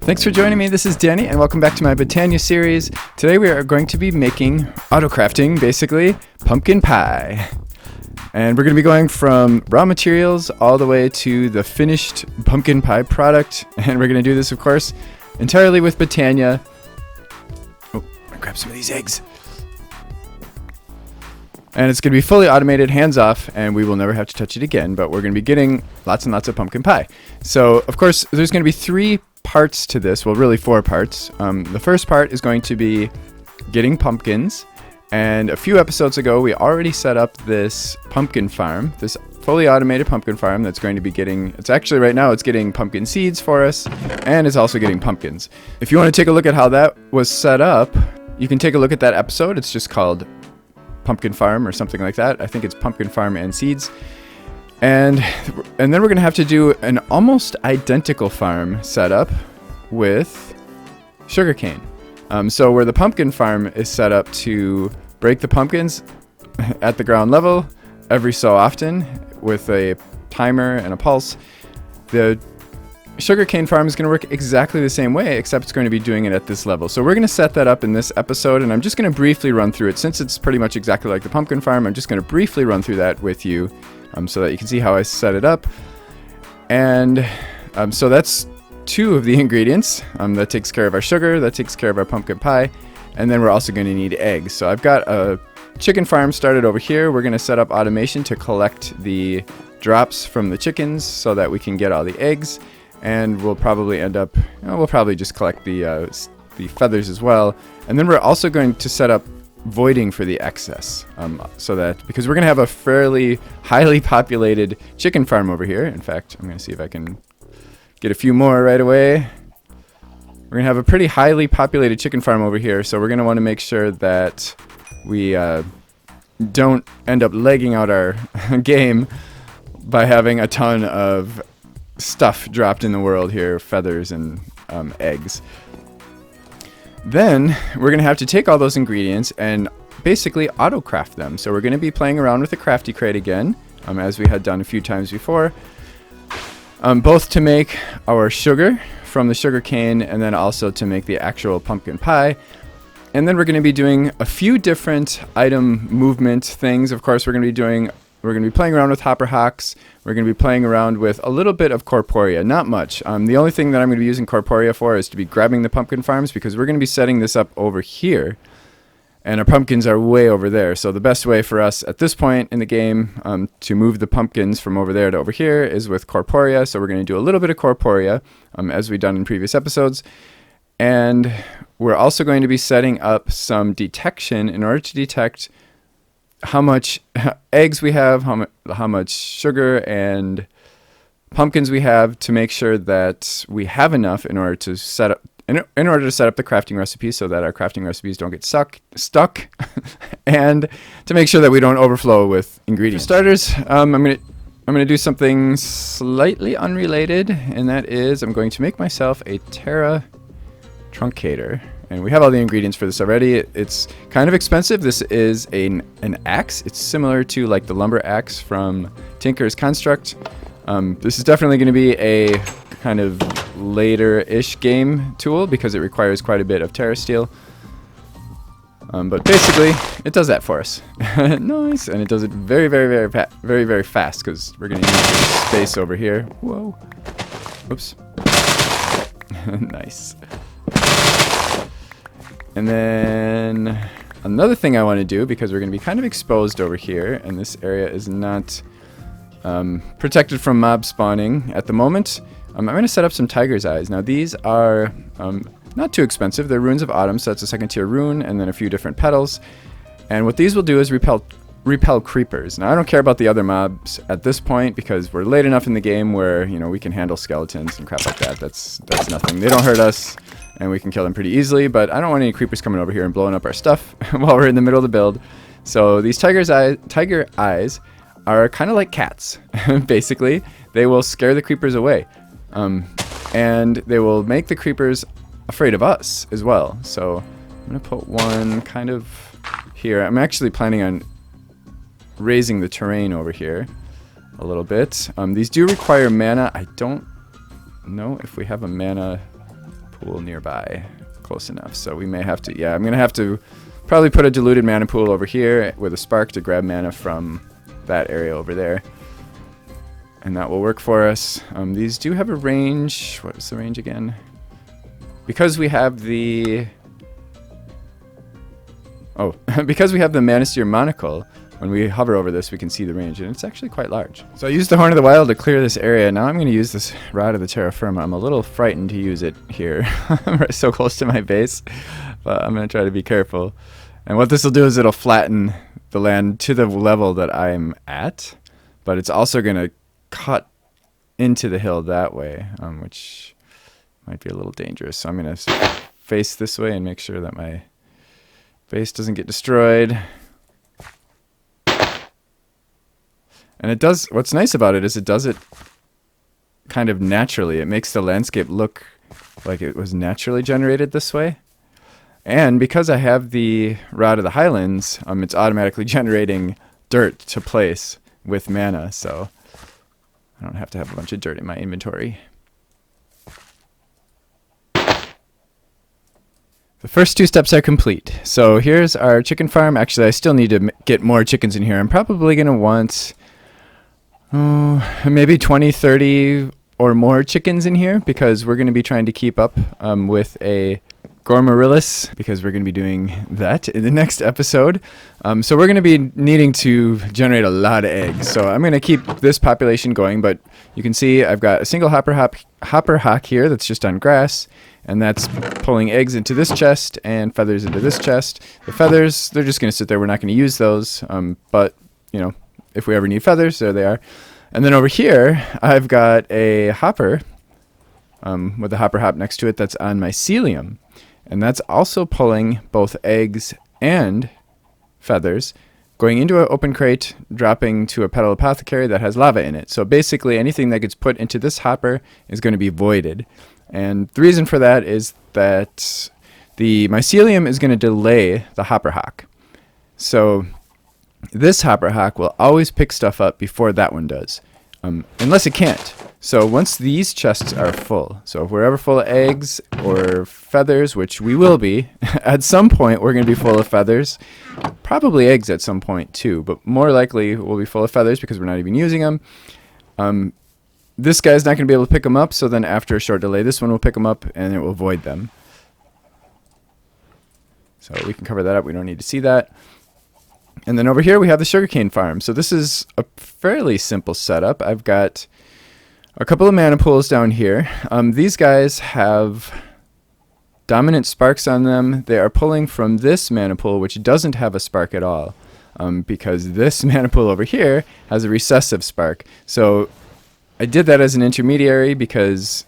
Thanks for joining me. This is Danny, and welcome back to my Botania series. Today we are going to be making auto-crafting, basically, pumpkin pie. And we're going to be going from raw materials all the way to the finished pumpkin pie product. And we're going to do this, of course, entirely with Botania. Oh, I'll grab some of these eggs. And it's going to be fully automated, hands-off, and we will never have to touch it again. But we're going to be getting lots and lots of pumpkin pie. So, of course, there's going to be 3 parts to this. Well, really 4 parts. The first part is going to be getting pumpkins. And a few episodes ago, we already set up this pumpkin farm, this fully automated pumpkin farm that's going to be getting, it's actually right now, it's getting pumpkin seeds for us, and it's also getting pumpkins. If you want to take a look at how that was set up, you can take a look at that episode. It's just called Pumpkin Farm or something like that. I think it's Pumpkin Farm and Seeds. And then we're going to have to do an almost identical farm setup with sugarcane. So where the pumpkin farm is set up to break the pumpkins at the ground level every so often with a timer and a pulse, the sugarcane farm is going to work exactly the same way, except it's going to be doing it at this level. So we're going to set that up in this episode, and I'm just going to briefly run through it. Since it's pretty much exactly like the pumpkin farm, I'm just going to briefly run through that with you so that you can see how I set it up. And so that's 2 of the ingredients. That takes care of our sugar, that takes care of our pumpkin pie, and then we're also going to need eggs. So I've got a chicken farm started over here. We're going to set up automation to collect the drops from the chickens so that we can get all the eggs. And we'll probably end up, we'll probably just collect the feathers as well. And then we're also going to set up voiding for the excess, so that, because we're going to have a fairly highly populated chicken farm over here. In fact, I'm going to see if I can get a few more right away. We're going to have a pretty highly populated chicken farm over here, so we're going to want to make sure that we don't end up legging out our game by having a ton of stuff dropped in the world here, feathers and eggs. Then we're going to have to take all those ingredients and basically auto-craft them. So we're going to be playing around with the Crafty crate again, as we had done a few times before, both to make our sugar from the sugar cane and then also to make the actual pumpkin pie. And then we're going to be doing a few different item movement things. Of course, we're going to be playing around with hopper hawks. We're going to be playing around with a little bit of Corporea, not much. The only thing that I'm going to be using Corporea for is to be grabbing the pumpkin farms, because we're going to be setting this up over here, and our pumpkins are way over there. So the best way for us at this point in the game to move the pumpkins from over there to over here is with Corporea. So we're going to do a little bit of Corporea, as we've done in previous episodes. And we're also going to be setting up some detection in order to detect how much eggs we have, how much sugar and pumpkins we have, to make sure that we have enough in order to set up the crafting recipes, so that our crafting recipes don't get stuck and to make sure that we don't overflow with ingredients. For starters, I'm gonna do something slightly unrelated, and that is I'm going to make myself a Terra truncator. And we have all the ingredients for this already. It's kind of expensive. This is an axe. It's similar to like the lumber axe from Tinker's Construct. This is definitely going to be a kind of later-ish game tool because it requires quite a bit of Terra steel. But basically, it does that for us. Nice. And it does it very, very, very, very, very fast, because we're going to use this space over here. Whoa. Oops. Nice. And then another thing I want to do, because we're going to be kind of exposed over here, and this area is not protected from mob spawning at the moment, I'm going to set up some tiger's eyes. Now these are not too expensive. They're runes of autumn, so that's a 2nd tier rune, and then a few different petals. And what these will do is repel creepers. Now I don't care about the other mobs at this point, because we're late enough in the game where, we can handle skeletons and crap like that. That's nothing. They don't hurt us, and we can kill them pretty easily, but I don't want any creepers coming over here and blowing up our stuff while we're in the middle of the build. So these tiger eyes are kind of like cats. Basically, they will scare the creepers away, and they will make the creepers afraid of us as well. So I'm going to put one kind of here. I'm actually planning on raising the terrain over here a little bit. These do require mana. I don't know if we have a mana pool nearby. Close enough. So we may have to, yeah, I'm going to have to probably put a diluted mana pool over here with a spark to grab mana from that area over there. And that will work for us. These do have a range. What is the range again? Because we have the... Oh, because we have the Manasteer Monocle, when we hover over this, we can see the range, and it's actually quite large. So I used the Horn of the Wild to clear this area. Now I'm going to use this Rod of the Terra Firma. I'm a little frightened to use it here. I'm so close to my base, but I'm going to try to be careful. And what this will do is it'll flatten the land to the level that I'm at, but it's also going to cut into the hill that way, which might be a little dangerous. So I'm going to face this way and make sure that my base doesn't get destroyed. And it does, what's nice about it is it does it kind of naturally. It makes the landscape look like it was naturally generated this way. And because I have the Rod of the Highlands, it's automatically generating dirt to place with mana, so I don't have to have a bunch of dirt in my inventory. The first two steps are complete. So here's our chicken farm. Actually, I still need to get more chickens in here. I'm probably going to want maybe 20, 30 or more chickens in here because we're going to be trying to keep up with a Gormorillus because we're going to be doing that in the next episode. So we're going to be needing to generate a lot of eggs. So I'm going to keep this population going, but you can see I've got a single hopper hock here that's just on grass, and that's pulling eggs into this chest and feathers into this chest. The feathers, they're just going to sit there. We're not going to use those, but you know, if we ever need feathers, there they are. And then over here, I've got a hopper with a hopper hop next to it that's on mycelium. And that's also pulling both eggs and feathers, going into an open crate, dropping to a petal apothecary that has lava in it. So basically anything that gets put into this hopper is going to be voided. And the reason for that is that the mycelium is going to delay the hopper hock. So this hopper hock will always pick stuff up before that one does, unless it can't. So once these chests are full, so if we're ever full of eggs or feathers, which we will be, at some point we're going to be full of feathers, probably eggs at some point too, but more likely we'll be full of feathers because we're not even using them. This guy's not going to be able to pick them up, so then after a short delay, this one will pick them up and it will void them. So we can cover that up. We don't need to see that. And then over here we have the sugarcane farm. So this is a fairly simple setup. I've got a couple of mana pools down here. These guys have dominant sparks on them. They are pulling from this mana pool, which doesn't have a spark at all, because this mana pool over here has a recessive spark. So I did that as an intermediary because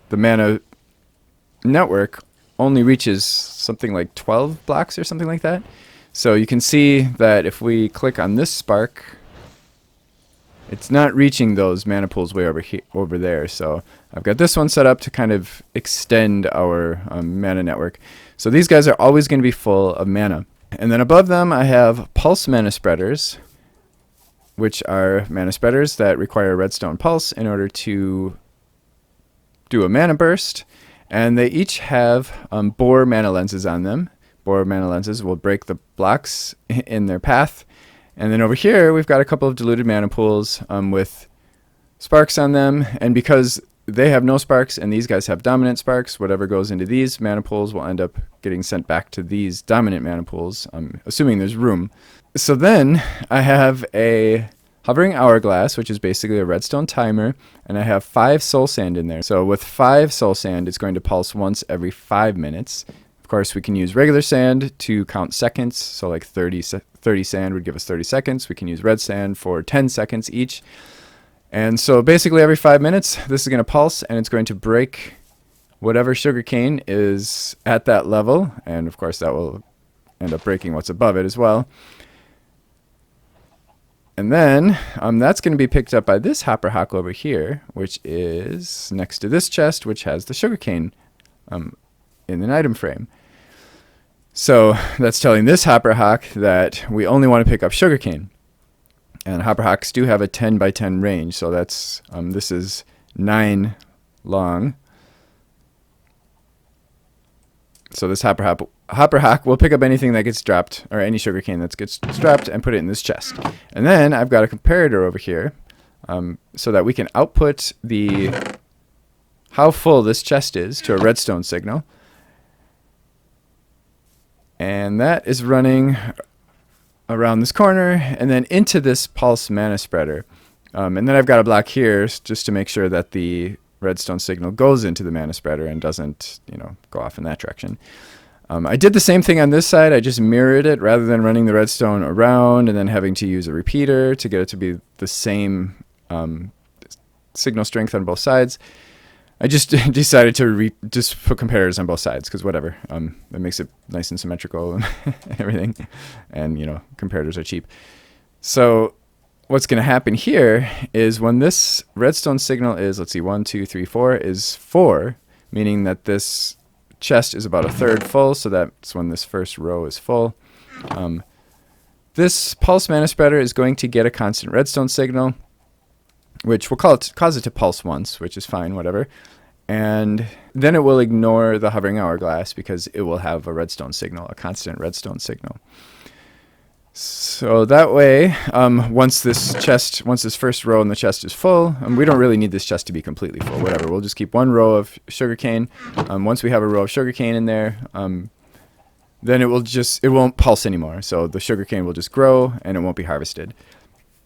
the mana network only reaches something like 12 blocks or something like that. So you can see that if we click on this spark, it's not reaching those mana pools way over there. So I've got this one set up to kind of extend our mana network. So these guys are always going to be full of mana. And then above them I have pulse mana spreaders, which are mana spreaders that require a redstone pulse in order to do a mana burst. And they each have boar mana lenses on them. Boar mana lenses will break the blocks in their path. And then over here, we've got a couple of diluted mana pools with sparks on them. And because they have no sparks and these guys have dominant sparks, whatever goes into these mana pools will end up getting sent back to these dominant mana pools, assuming there's room. So then I have a hovering hourglass, which is basically a redstone timer, and I have 5 soul sand in there. So with 5 soul sand, it's going to pulse once every 5 minutes. Of course, we can use regular sand to count seconds. So like 30 sand would give us 30 seconds. We can use red sand for 10 seconds each. And so basically every 5 minutes, this is going to pulse, and it's going to break whatever sugarcane is at that level. And of course, that will end up breaking what's above it as well. And then that's going to be picked up by this hopper hock over here, which is next to this chest, which has the sugarcane in an item frame. So that's telling this hopper hock that we only want to pick up sugarcane. And hopper hocks do have a 10 by 10 range, so that's this is 9 long. So this hopper hack will pick up anything that gets dropped, or any sugarcane that gets dropped, and put it in this chest. And then I've got a comparator over here, so that we can output how full this chest is to a redstone signal. And that is running around this corner and then into this pulse mana spreader. And then I've got a block here just to make sure that the redstone signal goes into the mana spreader and doesn't, go off in that direction. I did the same thing on this side. I just mirrored it rather than running the redstone around and then having to use a repeater to get it to be the same signal strength on both sides. I just decided to just put comparators on both sides because whatever. It makes it nice and symmetrical and everything. And, comparators are cheap. So what's going to happen here is when this redstone signal is, let's see, 1, 2, 3, 4, is 4, meaning that this chest is about a third full. So that's when this first row is full. This pulse mana spreader is going to get a constant redstone signal, which we'll cause it to pulse once, which is fine, whatever. And then it will ignore the hovering hourglass because it will have a redstone signal, a constant redstone signal. So that way, once this first row in the chest is full, we don't really need this chest to be completely full, whatever. We'll just keep one row of sugarcane. Once we have a row of sugarcane in there, then it won't pulse anymore. So the sugarcane will just grow and it won't be harvested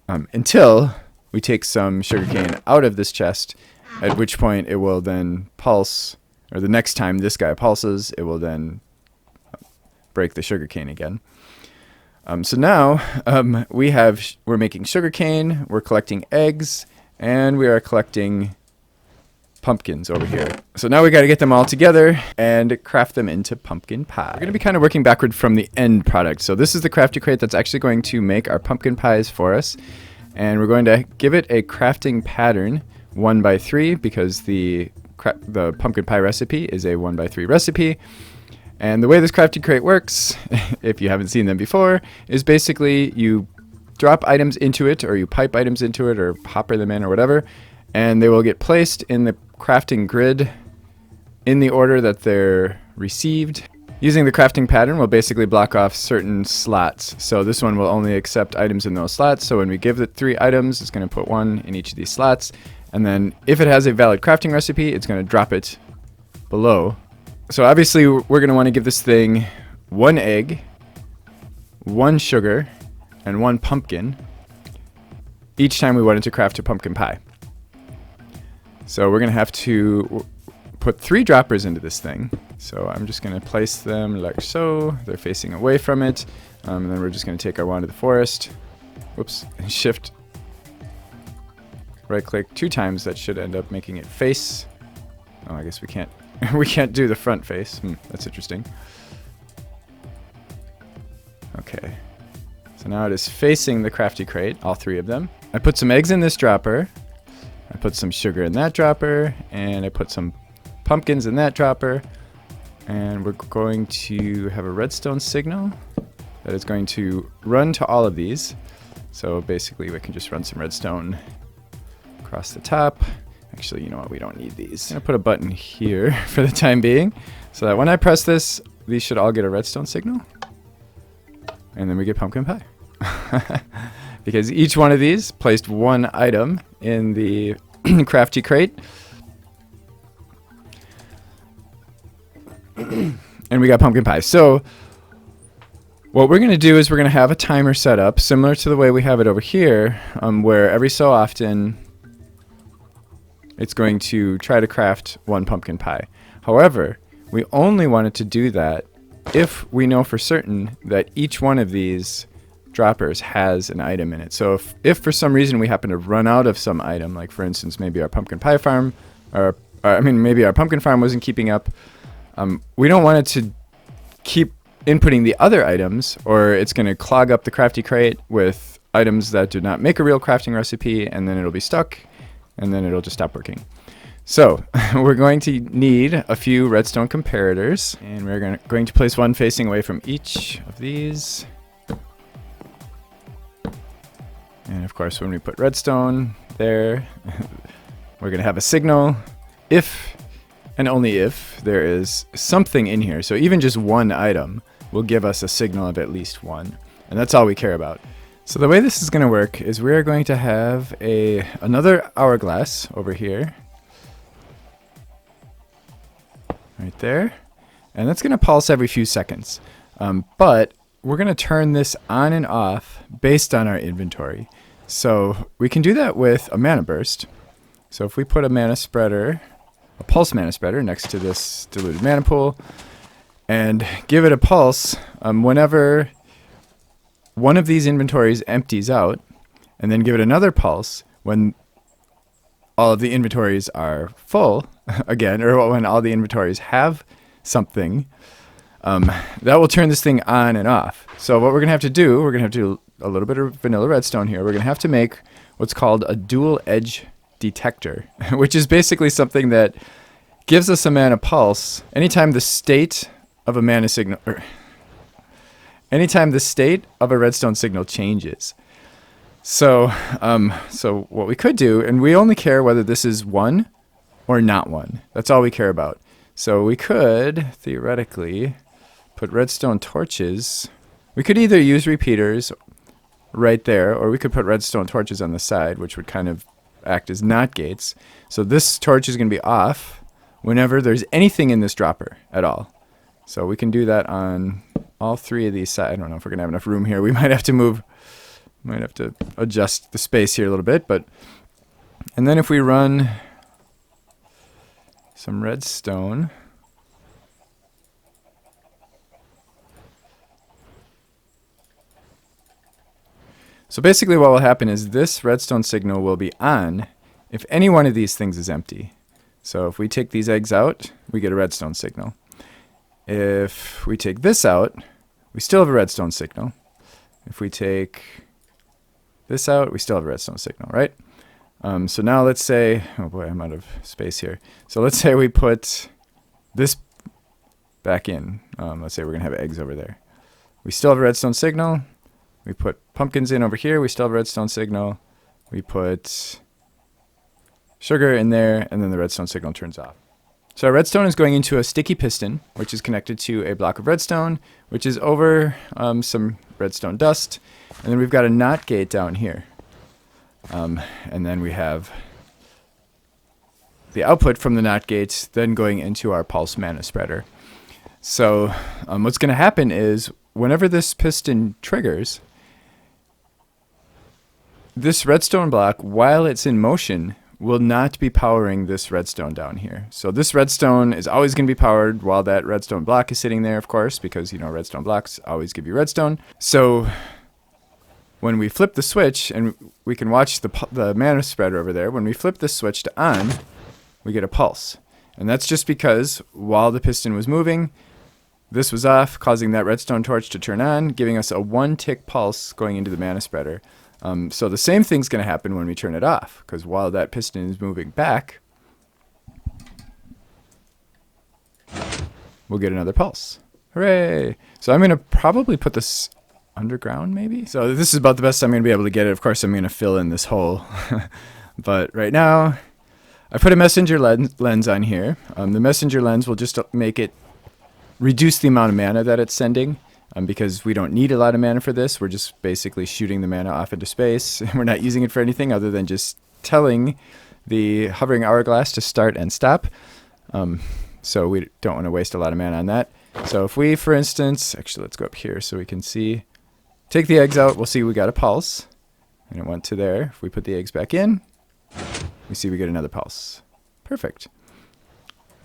until we take some sugarcane out of this chest, at which point it will then pulse, or the next time this guy pulses, it will then break the sugarcane again. So now we're making sugarcane, we're collecting eggs, and we are collecting pumpkins over here. So now we got to get them all together and craft them into pumpkin pie. We're going to be kind of working backward from the end product. So this is the crafty crate that's actually going to make our pumpkin pies for us. And we're going to give it a crafting pattern 1x3 because the pumpkin pie recipe is a 1x3 recipe. And the way this crafting crate works, if you haven't seen them before, is basically you drop items into it, or you pipe items into it, or hopper them in, or whatever, and they will get placed in the crafting grid in the order that they're received. Using the crafting pattern, we'll basically block off certain slots. So this one will only accept items in those slots. So when we give it 3 items, it's going to put 1 in each of these slots. And then if it has a valid crafting recipe, it's going to drop it below. So obviously we're going to want to give this thing 1 egg, 1 sugar, and 1 pumpkin each time we want it to craft a pumpkin pie. So we're going to have to put 3 droppers into this thing. So I'm just going to place them like so. They're facing away from it. And then we're just going to take our wand to the forest. Whoops. And shift. Right click 2 times. That should end up making it face. Oh, I guess we can't. We can't do the front face. That's interesting. Okay. So now it is facing the crafty crate, all 3 of them. I put some eggs in this dropper. I put some sugar in that dropper. And I put some pumpkins in that dropper. And we're going to have a redstone signal that is going to run to all of these. So basically we can just run some redstone across the top. Actually, you know what? We don't need these. I'm going to put a button here for the time being so that when I press this, these should all get a redstone signal. And then we get pumpkin pie. Because each one of these placed 1 item in the crafty crate. And we got pumpkin pie. So what we're going to do is we're going to have a timer set up similar to the way we have it over here, where every so often it's going to try to craft 1 pumpkin pie. However, we only wanted to do that if we know for certain that each one of these droppers has an item in it. So if for some reason we happen to run out of some item, like for instance maybe our pumpkin pie farm, maybe our pumpkin farm wasn't keeping up, we don't want it to keep inputting the other items, or it's going to clog up the crafty crate with items that do not make a real crafting recipe, and then it'll be stuck, and then it'll just stop working. So we're going to need a few redstone comparators, and we're going to place 1 facing away from each of these. And of course, when we put redstone there, we're going to have a signal. If and only if there is something in here. So even just one item will give us a signal of at least one, and that's all we care about. So the way this is going to work is we are going to have another hourglass over here, right there, and that's going to pulse every few seconds. But we're going to turn this on and off based on our inventory. So we can do that with a mana burst. So if we put a mana spreader, a pulse mana spreader next to this diluted mana pool, and give it a pulse whenever one of these inventories empties out, and then give it another pulse when all of the inventories are full again, or when all the inventories have something, that will turn this thing on and off. So what we're going to have to do, we're going to have to do a little bit of vanilla redstone here. We're going to have to make what's called a dual edge detector, which is basically something that gives us a mana pulse anytime the state of a mana signal, anytime the state of a redstone signal changes. So, so what we could do, and we only care whether this is 1 or not 1. That's all we care about. So we could theoretically put redstone torches. We could either use repeaters right there, or we could put redstone torches on the side, which would kind of act as NOT gates. So this torch is going to be off whenever there's anything in this dropper at all. So we can do that on all 3 of these sides. I don't know if we're going to have enough room here. We might have to adjust the space here a little bit. And then if we run some redstone, so basically what will happen is this redstone signal will be on if any one of these things is empty. So if we take these eggs out, we get a redstone signal. If we take this out, we still have a redstone signal. If we take this out, we still have a redstone signal, right? So now let's say, oh boy, I'm out of space here. So let's say we put this back in. Let's say we're going to have eggs over there. We still have a redstone signal. We put pumpkins in over here. We still have a redstone signal. We put sugar in there, and then the redstone signal turns off. So our redstone is going into a sticky piston, which is connected to a block of redstone, which is over some redstone dust. And then we've got a NOT gate down here. And then we have the output from the NOT gates then going into our pulse mana spreader. So what's going to happen is whenever this piston triggers, this redstone block, while it's in motion, will not be powering this redstone down here. So this redstone is always going to be powered while that redstone block is sitting there, of course, because, you know, redstone blocks always give you redstone. So when we flip the switch, and we can watch the mana spreader over there, when we flip the switch to on, we get a pulse. And that's just because while the piston was moving, this was off, causing that redstone torch to turn on, giving us a 1-tick pulse going into the mana spreader. So the same thing's going to happen when we turn it off, because while that piston is moving back, we'll get another pulse. Hooray! So I'm going to probably put this underground, maybe? So this is about the best I'm going to be able to get it. Of course, I'm going to fill in this hole. But right now, I put a messenger lens on here. The messenger lens will just make it reduce the amount of mana that it's sending. Because we don't need a lot of mana for this. We're just basically shooting the mana off into space. We're not using it for anything other than just telling the hovering hourglass to start and stop. So we don't want to waste a lot of mana on that. So if we, for instance, actually let's go up here so we can see, take the eggs out, we'll see we got a pulse. And it went to there. If we put the eggs back in, we see we get another pulse. Perfect.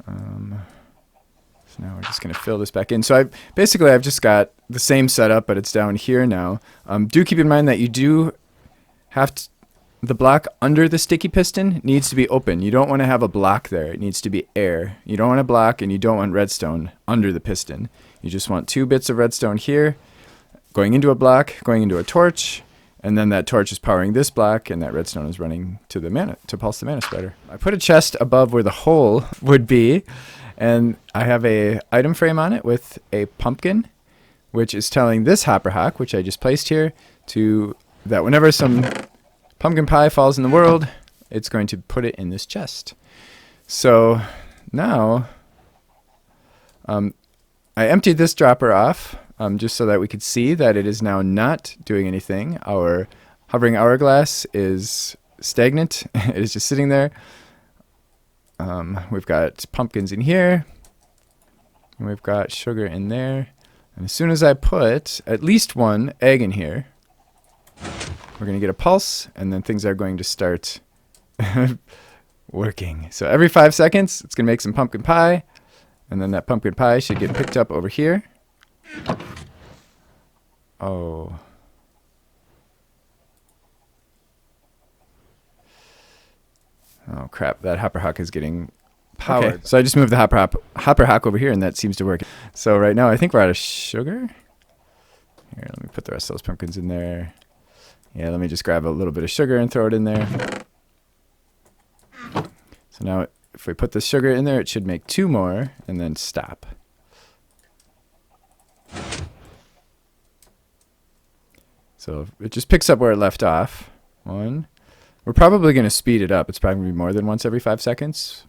So now we're just going to fill this back in. So I've just got the same setup, but it's down here now. Do keep in mind that you do have the block under the sticky piston needs to be open. You don't want to have a block there. It needs to be air. You don't want a block, and you don't want redstone under the piston. You just want 2 bits of redstone here, going into a block, going into a torch, and then that torch is powering this block, and that redstone is running to the mana, to pulse the mana spreader. I put a chest above where the hole would be, and I have a item frame on it with a pumpkin, which is telling this hopper hock, which I just placed here, that whenever some pumpkin pie falls in the world, it's going to put it in this chest. So now, I emptied this dropper off just so that we could see that it is now not doing anything. Our hovering hourglass is stagnant. It is just sitting there. We've got pumpkins in here. And we've got sugar in there. And as soon as I put at least one egg in here, we're going to get a pulse, and then things are going to start working. So every 5 seconds, it's going to make some pumpkin pie, and then that pumpkin pie should get picked up over here. Oh. Oh, crap. That hopper hock is getting powered. Okay, so I just moved the hopper hock over here, and that seems to work. So right now, I think we're out of sugar. Here, let me put the rest of those pumpkins in there. Yeah, let me just grab a little bit of sugar and throw it in there. So now if we put the sugar in there, it should make 2 more and then stop. So it just picks up where it left off. 1. We're probably going to speed it up. It's probably going to be more than once every 5 seconds.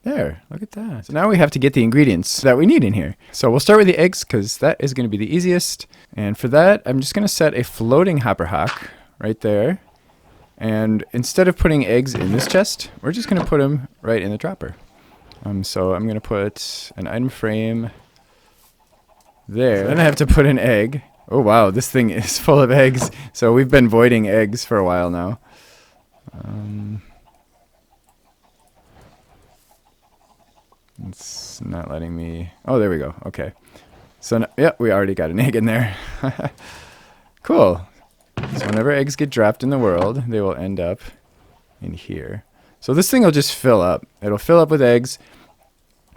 There, look at that. So now we have to get the ingredients that we need in here. So we'll start with the eggs because that is going to be the easiest. And for that, I'm just going to set a floating hopper hock right there. And instead of putting eggs in this chest, we're just going to put them right in the dropper. So I'm going to put an item frame there. Then I have to put an egg. Oh wow, this thing is full of eggs. So we've been voiding eggs for a while now. It's not letting me... Oh, there we go. Okay. So, yeah, we already got an egg in there. Cool. So whenever eggs get dropped in the world, they will end up in here. So this thing will just fill up. It'll fill up with eggs.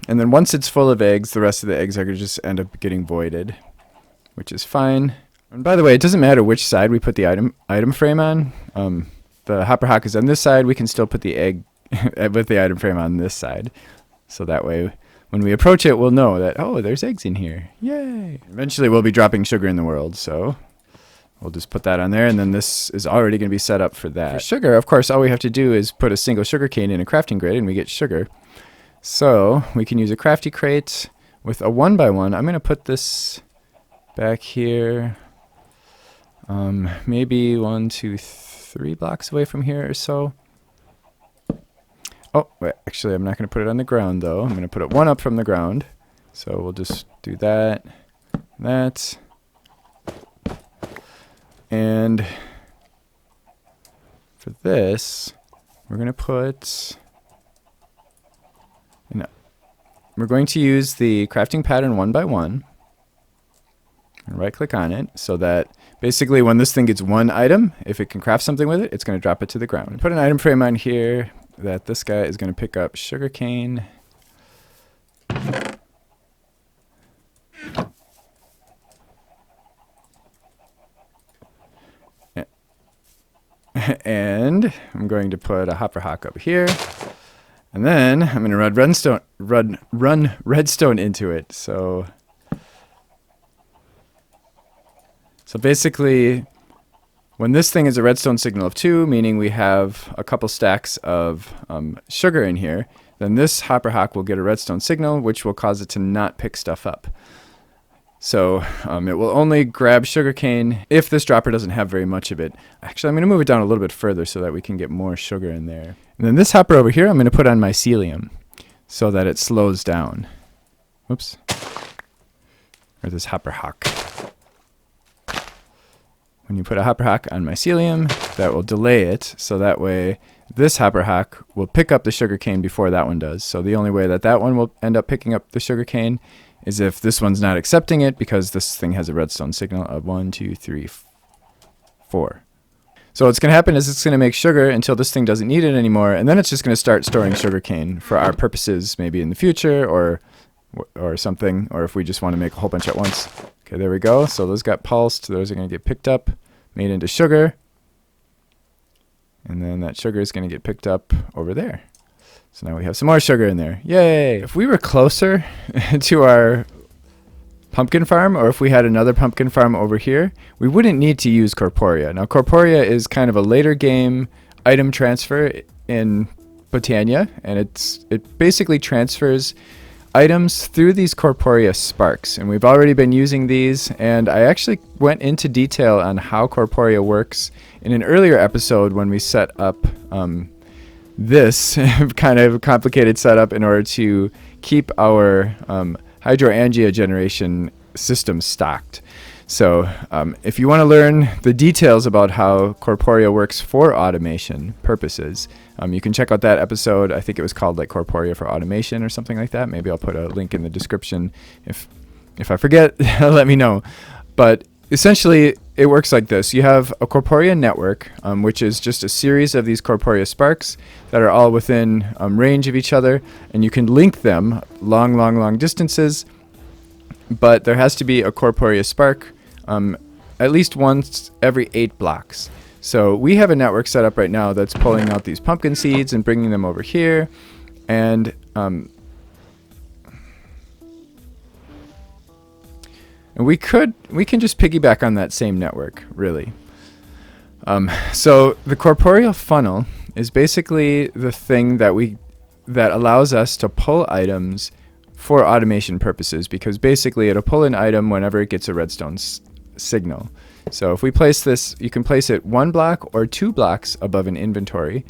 And then once it's full of eggs, the rest of the eggs are going to just end up getting voided, which is fine. And by the way, it doesn't matter which side we put the item frame on. The hopper hock is on this side. We can still put the egg with the item frame on this side. So that way, when we approach it, we'll know that, oh, there's eggs in here. Yay! Eventually, we'll be dropping sugar in the world, so we'll just put that on there, and then this is already going to be set up for that. For sugar, of course, all we have to do is put a single sugar cane in a crafting grid, and we get sugar. So we can use a crafty crate with a 1x1. I'm going to put this back here, maybe 1, 2, 3 blocks away from here or so. Oh, wait, actually, I'm not going to put it on the ground, though. I'm going to put it 1 up from the ground. So we'll just do that, that. And for this, we're going to put... We're going to use the crafting pattern 1x1. Right-click on it so that basically when this thing gets 1 item, if it can craft something with it, it's going to drop it to the ground. Put an item frame on here that this guy is going to pick up sugarcane. And I'm going to put a hopper hock over here. And then I'm going to run redstone into it. So basically, when this thing is a redstone signal of 2, meaning we have a couple stacks of sugar in here, then this hopper hock will get a redstone signal, which will cause it to not pick stuff up. So it will only grab sugarcane if this dropper doesn't have very much of it. Actually, I'm going to move it down a little bit further so that we can get more sugar in there. And then this hopper over here, I'm going to put on mycelium so that it slows down. Whoops. Or this hopper hock. When you put a hopper hock on mycelium, that will delay it, so that way this hopper hock will pick up the sugarcane before that one does. So the only way that that one will end up picking up the sugarcane is if this one's not accepting it, because this thing has a redstone signal of 1, 2, 3, 4. So what's going to happen is it's going to make sugar until this thing doesn't need it anymore, and then it's just going to start storing sugarcane for our purposes, maybe in the future or something, or if we just want to make a whole bunch at once. Okay, there we go. So those got pulsed. Those are going to get picked up, made into sugar. And then that sugar is going to get picked up over there. So now we have some more sugar in there. Yay! If we were closer to our pumpkin farm, or if we had another pumpkin farm over here, we wouldn't need to use Corporea. Now, Corporea is kind of a later game item transfer. in Botania, and it basically transfers items through these Corporeal sparks, and we've already been using these, and I actually went into detail on how Corporeal works in an earlier episode when we set up this kind of complicated setup in order to keep our hydroangia generation system stocked. So if you want to learn the details about how Corporeal works for automation purposes, you can check out that episode. I think it was called like Corporeal for Automation or something like that. Maybe I'll put a link in the description. If I forget, let me know. But essentially, it works like this. You have a Corporeal network, which is just a series of these Corporeal sparks that are all within range of each other, and you can link them long distances. But there has to be a Corporeal spark at least once every 8 blocks. So we have a network set up right now that's pulling out these pumpkin seeds and bringing them over here, and we can just piggyback on that same network, really. So the Corporeal funnel is basically the thing that allows us to pull items for automation purposes, because basically it'll pull an item whenever it gets a redstone signal. So if we place this, you can place it 1 block or 2 blocks above an inventory,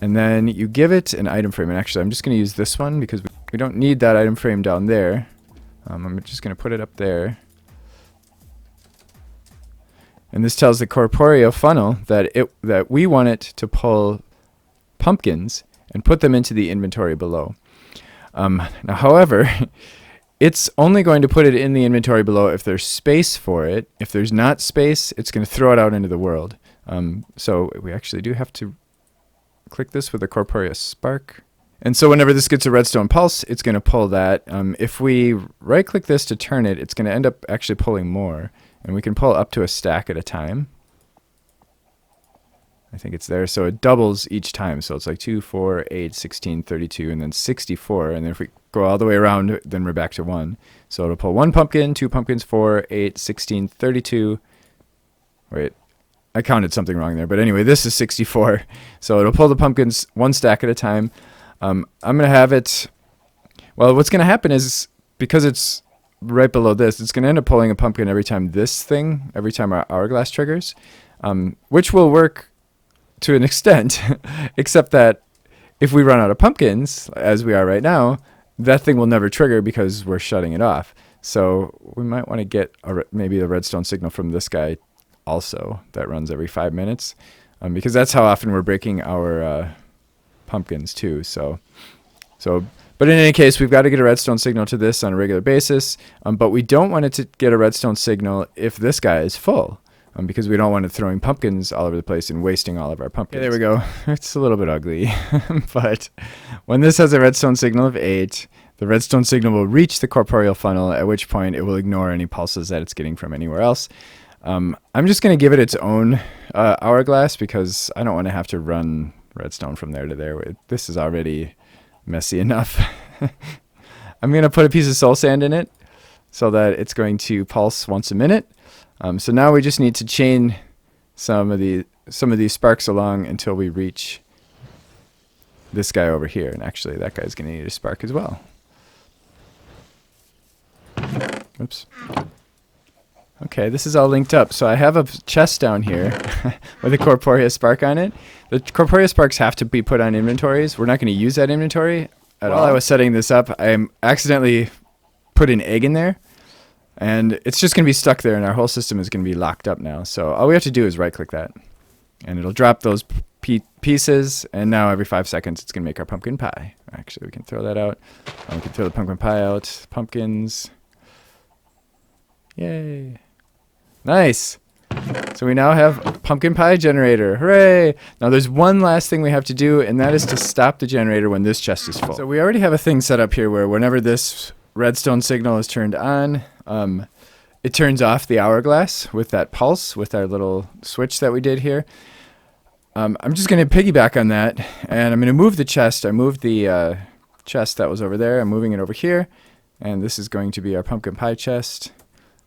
and then you give it an item frame. And actually, I'm just going to use this one because we don't need that item frame down there. I'm just going to put it up there. And this tells the Corporeal funnel that we want it to pull pumpkins and put them into the inventory below. Now, however, it's only going to put it in the inventory below if there's space for it. If there's not space, it's going to throw it out into the world. So we actually do have to click this with a Corporeal spark. And so whenever this gets a redstone pulse, it's going to pull that. If we right-click this to turn it, it's going to end up actually pulling more. And we can pull up to a stack at a time. I think it's there. So it doubles each time. So it's like 2, 4, 8, 16, 32, and then 64. And then if we go all the way around, then we're back to 1. So it'll pull 1 pumpkin, 2 pumpkins, 4, 8, 16, 32. Wait, I counted something wrong there. But anyway, this is 64. So it'll pull the pumpkins 1 stack at a time. I'm going to have it... Well, what's going to happen is, because it's right below this, it's going to end up pulling a pumpkin every time every time our hourglass triggers, which will work to an extent, except that if we run out of pumpkins, as we are right now, that thing will never trigger because we're shutting it off. So we might want to get maybe a redstone signal from this guy also that runs every 5 minutes, because that's how often we're breaking our pumpkins too. But in any case, we've got to get a redstone signal to this on a regular basis, but we don't want it to get a redstone signal if this guy is full. Because we don't want it throwing pumpkins all over the place and wasting all of our pumpkins. Okay, there we go. It's a little bit ugly. But when this has a redstone signal of 8, the redstone signal will reach the Corporeal funnel, at which point it will ignore any pulses that it's getting from anywhere else. I'm just going to give it its own hourglass because I don't want to have to run redstone from there to there. This is already messy enough. I'm going to put a piece of soul sand in it so that it's going to pulse once a minute. So now we just need to chain some of these sparks along until we reach this guy over here. And actually, that guy's going to need a spark as well. Oops. Okay, this is all linked up. So I have a chest down here with a Corporeal spark on it. The Corporeal sparks have to be put on inventories. We're not going to use that inventory at all. While I was setting this up, I accidentally put an egg in there. And it's just going to be stuck there, and our whole system is going to be locked up now. So all we have to do is right-click that, and it'll drop those pieces, and now every 5 seconds it's going to make our pumpkin pie. Actually, we can throw that out. We can throw the pumpkin pie out. Pumpkins. Yay. Nice. So we now have a pumpkin pie generator. Hooray! Now there's one last thing we have to do, and that is to stop the generator when this chest is full. So we already have a thing set up here where whenever this redstone signal is turned on, it turns off the hourglass with that pulse, with our little switch that we did here. I'm just going to piggyback on that, and I'm going to move the chest. I moved the chest that was over there. I'm moving it over here, and this is going to be our pumpkin pie chest.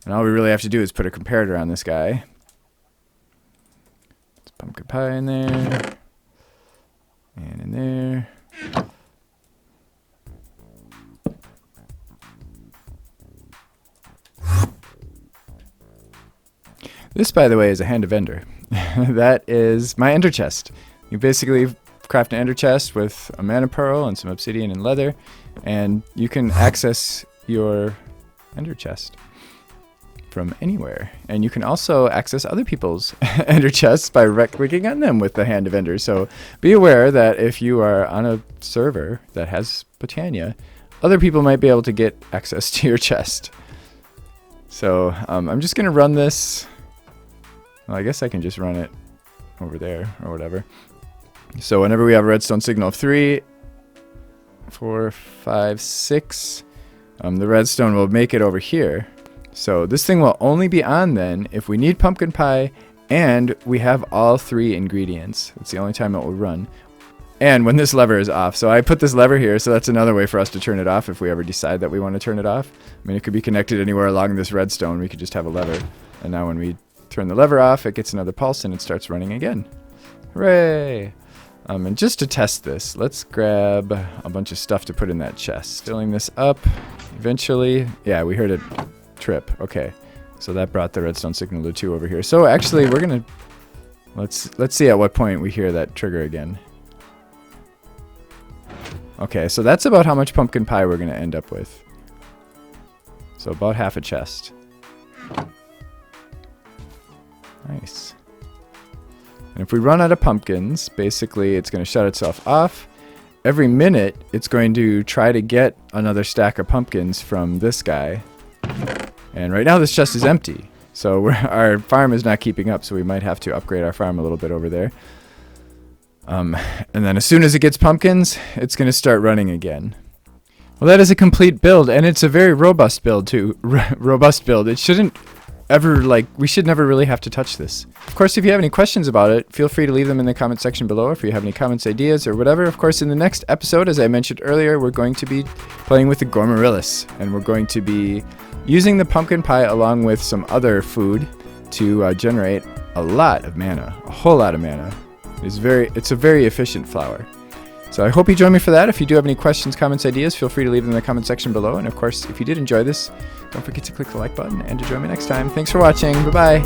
And all we really have to do is put a comparator on this guy. Pumpkin pie in there. And in there. This, by the way, is a hand of ender. That is my ender chest. You basically craft an ender chest with a mana pearl and some obsidian and leather, and you can access your ender chest from anywhere. And you can also access other people's ender chests by right-clicking on them with the hand of ender. So be aware that if you are on a server that has Botania, other people might be able to get access to your chest. So I'm just going to run this. Well, I guess I can just run it over there or whatever. So whenever we have a redstone signal of 3, 4, 5, 6, the redstone will make it over here. So this thing will only be on then if we need pumpkin pie and we have all 3 ingredients. That's the only time it will run. And when this lever is off. So I put this lever here, so that's another way for us to turn it off if we ever decide that we want to turn it off. I mean, it could be connected anywhere along this redstone. We could just have a lever. And now when we turn the lever off, it gets another pulse and it starts running again. Hooray! And just to test this, let's grab a bunch of stuff to put in that chest. Filling this up eventually. Yeah, we heard it trip. Okay, so that brought the redstone signal to 2 over here. So actually, we're gonna let's see at what point we hear that trigger again. Okay, so that's about how much pumpkin pie we're gonna end up with. So about half a chest. Nice. And if we run out of pumpkins, basically it's going to shut itself off. Every minute, it's going to try to get another stack of pumpkins from this guy. And right now this chest is empty. So our farm is not keeping up, so we might have to upgrade our farm a little bit over there. And then as soon as it gets pumpkins, it's going to start running again. Well, that is a complete build, and it's a very robust build too. Robust build. It shouldn't ever, we should never really have to touch this. Of course, if you have any questions about it, feel free to leave them in the comment section below. If you have any comments, ideas, or whatever. Of course, in the next episode, as I mentioned earlier, we're going to be playing with the Corporeal, and we're going to be using the pumpkin pie along with some other food to generate a lot of mana, a whole lot of mana. It's a very efficient flower. So I hope you join me for that. If you do have any questions, comments, ideas, feel free to leave them in the comment section below. And of course, if you did enjoy this, don't forget to click the like button and to join me next time. Thanks for watching. Bye-bye.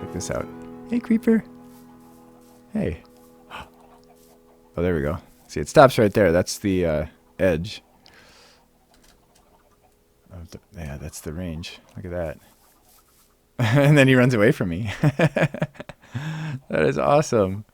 Check this out. Hey, creeper. Hey. Oh, there we go. See, it stops right there. That's the edge. Yeah, that's the range. Look at that. And then he runs away from me. That is awesome.